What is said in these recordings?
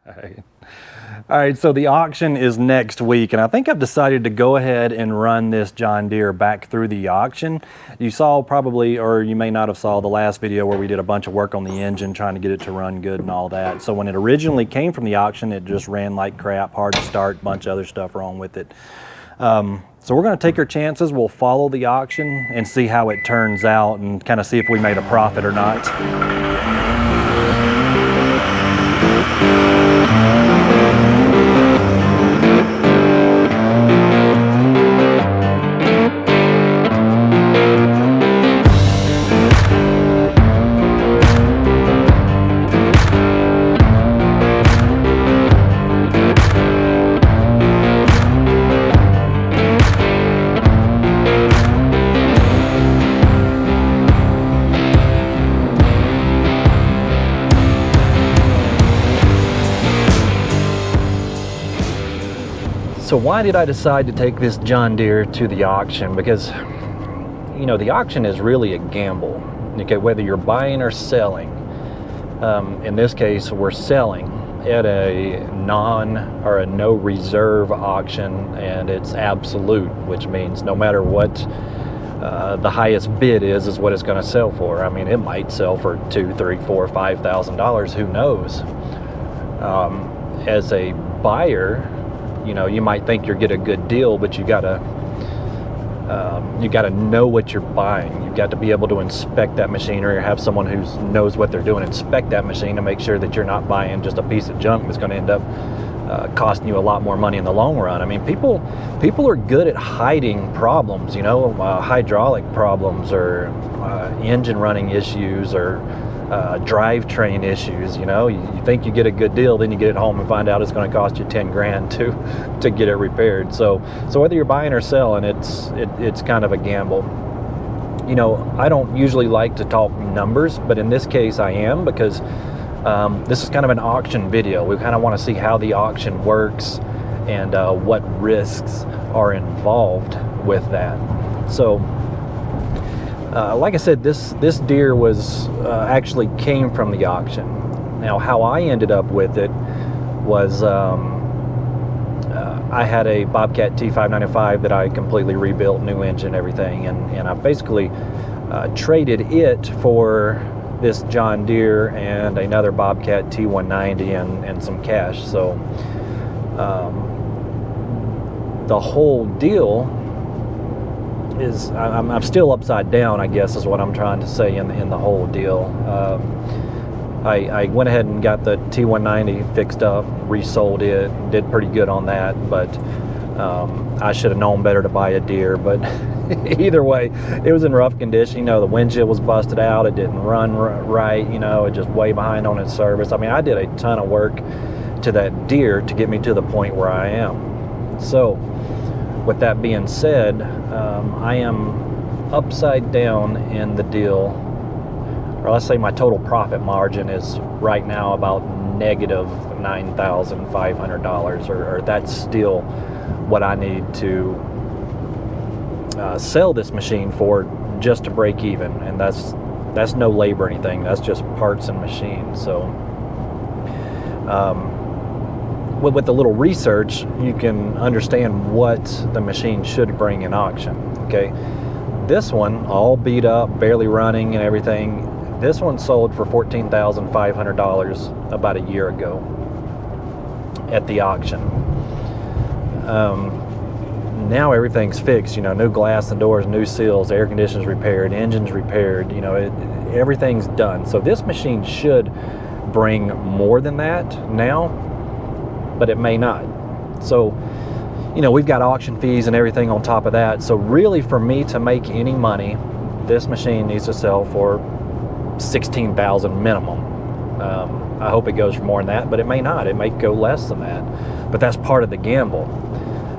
All right, so the auction is next week, and I think I've decided to go ahead and run this John Deere back through the auction. You saw probably, or you may not have saw the last video where we did a bunch of work on the engine, trying to get it to run good and all that. So when it originally came from the auction, it just ran like crap, hard to start, bunch of other stuff wrong with it. So we're gonna take our chances. We'll follow the auction and see how it turns out and kind of see if we made a profit or not. So why did I decide to take this John Deere to the auction? Because, you know, the auction is really a gamble. Okay, whether you're buying or selling. In this case, we're selling at a no reserve auction, and it's absolute, which means no matter what the highest bid is what it's going to sell for. I mean, it might sell for $2,000, $3,000, $4,000, $5,000. Who knows? As a buyer, you know, you might think you'll get a good deal, but you gotta know what you're buying. You've got to be able to inspect that machine, or have someone who knows what they're doing inspect that machine to make sure that you're not buying just a piece of junk that's going to end up costing you a lot more money in the long run. I mean, people are good at hiding problems, you know, hydraulic problems, or engine running issues, or drivetrain issues. You know, you think you get a good deal, then you get it home and find out it's going to cost you 10 grand to get it repaired. So whether you're buying or selling, it's kind of a gamble. You know, I don't usually like to talk numbers, but in this case I am, because this is kind of an auction video. We kind of want to see how the auction works and what risks are involved with that. So like I said, this Deere was actually came from the auction. Now, how I ended up with it was I had a Bobcat T595 that I completely rebuilt, new engine, everything, and I basically traded it for this John Deere and another Bobcat T190 and some cash. So the whole deal is, I'm still upside down, I guess is what I'm trying to say in the whole deal. I went ahead and got the T190 fixed up, resold it, did pretty good on that, but I should have known better to buy a Deere. But either way, it was in rough condition. You know, the windshield was busted out, it didn't run right, you know, it just way behind on its service. I mean, I did a ton of work to that Deere to get me to the point where I am. So with that being said, I am upside down in the deal, or let's say my total profit margin is right now about negative $9,500, or that's still what I need to sell this machine for just to break even, and that's no labor or anything, that's just parts and machines. So with a little research, you can understand what the machine should bring in auction. Okay, this one, all beat up, barely running and everything, this one sold for $14,500 about a year ago at the auction. Now everything's fixed, you know, new glass and doors, new seals, air conditioners repaired, engines repaired, you know, everything's done. So this machine should bring more than that now, but it may not. So, you know, we've got auction fees and everything on top of that. So really, for me to make any money, this machine needs to sell for $16,000 minimum. I hope it goes for more than that, but it may not. It may go less than that. But that's part of the gamble.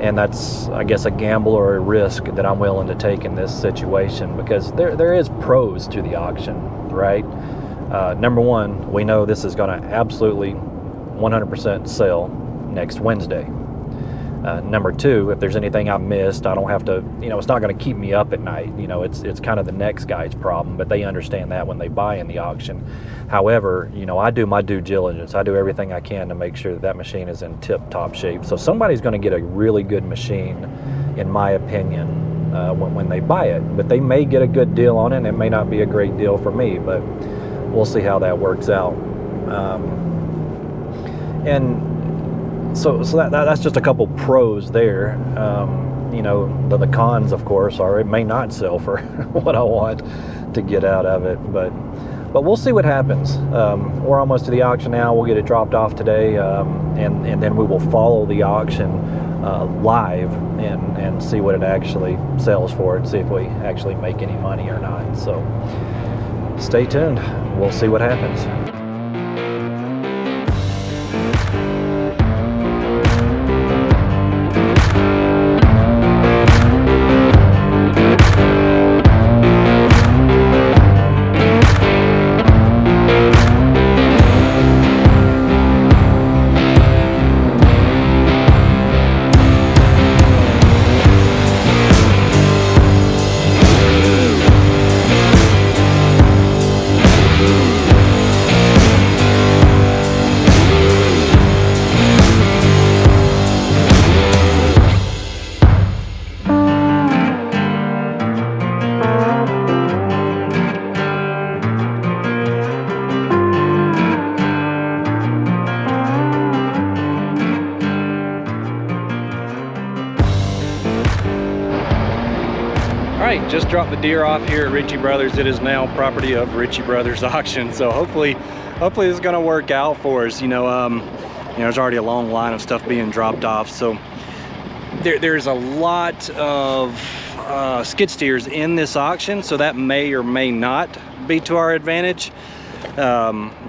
And that's, I guess, a gamble or a risk that I'm willing to take in this situation, because there is pros to the auction, right? Number one, we know this is going to absolutely 100% sell next Wednesday. Number two, if there's anything I missed, I don't have to, it's not going to keep me up at night. It's kind of the next guy's problem, but they understand that when they buy in the auction. However, I do my due diligence. I do everything I can to make sure that machine is in tip-top shape. So somebody's going to get a really good machine, in my opinion, when they buy it. But they may get a good deal on it, and it may not be a great deal for me, but we'll see how that works out. So that's just a couple pros there. The cons, of course, are it may not sell for what I want to get out of it, but we'll see what happens. We're almost to the auction now. We'll get it dropped off today, and then we will follow the auction live and see what it actually sells for and see if we actually make any money or not. So stay tuned. We'll see what happens. Just dropped the Deere off here at Ritchie Brothers. It is now property of Ritchie Brothers Auction. So hopefully this is going to work out for us. There's already a long line of stuff being dropped off. So there's a lot of skid steers in this auction. So that may or may not be to our advantage.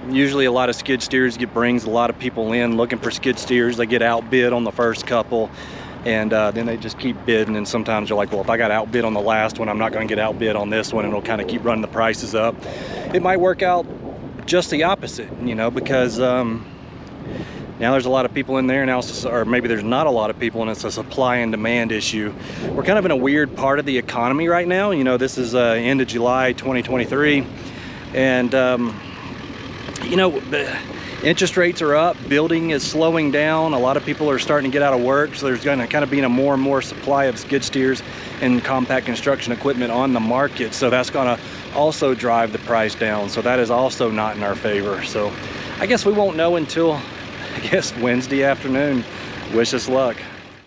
Usually a lot of skid steers brings a lot of people in looking for skid steers. They get outbid on the first couple. And then they just keep bidding, and sometimes you're like, well, if I got outbid on the last one, I'm not going to get outbid on this one, and it'll kind of keep running the prices up. It might work out just the opposite, because now there's a lot of people in there now, or maybe there's not a lot of people, and it's a supply and demand issue. We're kind of in a weird part of the economy right now. This is end of July 2023, and interest rates are up, building is slowing down, a lot of people are starting to get out of work, so there's going to kind of be a more and more supply of skid steers and compact construction equipment on the market, so that's going to also drive the price down. So that is also not in our favor. So I guess we won't know until, Wednesday afternoon. Wish us luck.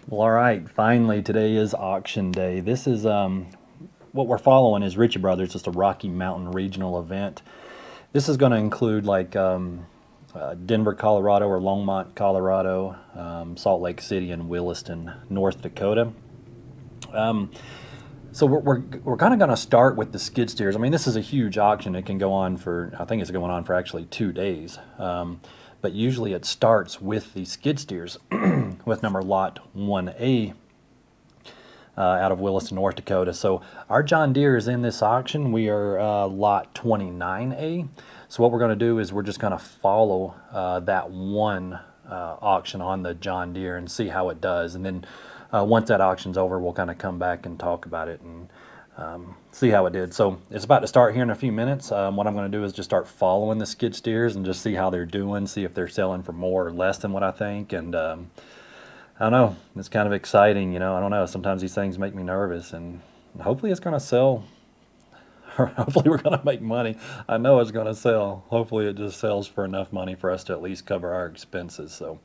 Well, all right, finally today is auction day. This is what we're following is Ritchie Brothers, just a Rocky Mountain regional event. This is going to include like Denver, Colorado, or Longmont, Colorado, Salt Lake City, and Williston, North Dakota. So we're kind of going to start with the skid steers. I mean, this is a huge auction. It can go on for, I think it's going on for actually 2 days. But usually it starts with the skid steers with number lot 1A out of Williston, North Dakota. So our John Deere is in this auction. We are lot 29A. So what we're going to do is we're just going to follow that one auction on the John Deere and see how it does. And then once that auction's over, we'll kind of come back and talk about it and see how it did. So it's about to start here in a few minutes. What I'm going to do is just start following the skid steers and just see how they're doing, see if they're selling for more or less than what I think. And I don't know, it's kind of exciting, I don't know. Sometimes these things make me nervous, and hopefully it's going to sell. Hopefully we're going to make money. I know it's going to sell. Hopefully it just sells for enough money for us to at least cover our expenses. So,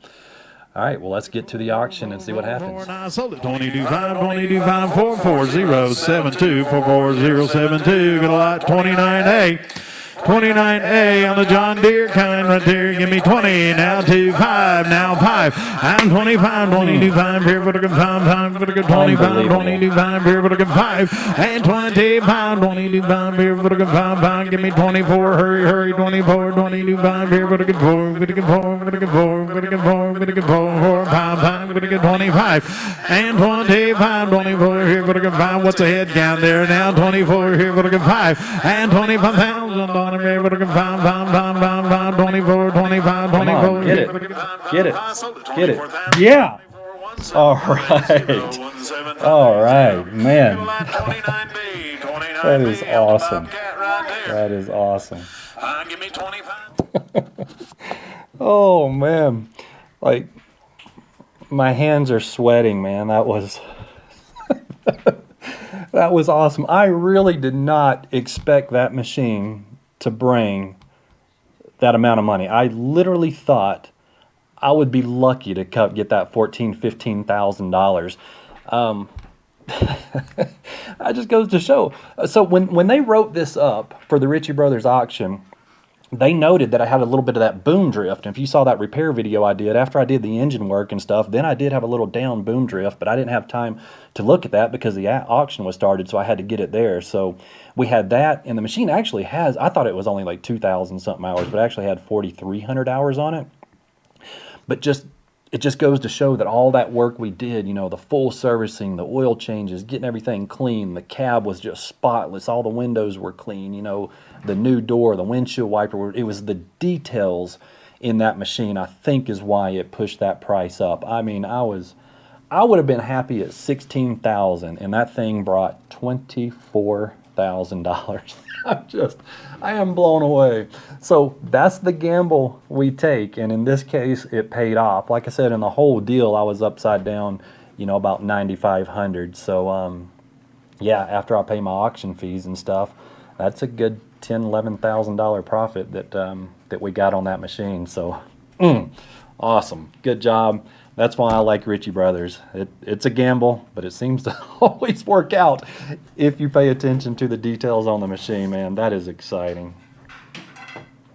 all right, well, let's get to the auction and see what happens. I sold it 22.5, 22.5, 44072, 44072. Got a lot 29A. 29A on the John Deere kind right there. Give me 20, now 2.5, now 5. I'm 25, 22.5 here for the good 5, for the good 25, 22.5 here for the good 5. And 25, 22.5 here for the good 5. Give me 24, hurry, 24, 22.5 here for the good 4, for the good 4, for the good 4, for the good 4, for the good 4, 5, for the good 25. And 25, 24 here for the good 5. What's the head count there now? 24 here for the good 5. And 25,000 on here for the good 5, 24, 25, 24. Get it. Yeah. All right. All right, man. That is awesome. That is awesome. Give me 25. Oh, man. Like, my hands are sweating, man. That was that was awesome. I really did not expect that machine to bring that amount of money. I literally thought I would be lucky to get that $14,000-$15,000. That just goes to show. So when they wrote this up for the Ritchie Brothers auction, they noted that I had a little bit of that boom drift. And if you saw that repair video I did, after I did the engine work and stuff, then I did have a little down boom drift, but I didn't have time to look at that because the auction was started, so I had to get it there. So we had that, and the machine actually has, I thought it was only like 2,000 something hours, but it actually had 4,300 hours on it. But it just goes to show that all that work we did, you know, the full servicing, the oil changes, getting everything clean, the cab was just spotless, all the windows were clean, you know, the new door, the windshield wiper, it was the details in that machine, I think, is why it pushed that price up. I mean, I would have been happy at $16,000, and that thing brought $24,000. I am blown away. So that's the gamble we take, and in this case, it paid off. Like I said, in the whole deal, I was upside down, you know, about $9,500. So, yeah, after I pay my auction fees and stuff, that's a good $10,000-$11,000 profit that we got on that machine. So, awesome, good job. That's why I like Ritchie Brothers. It's a gamble, but it seems to always work out if you pay attention to the details on the machine, man. That is exciting.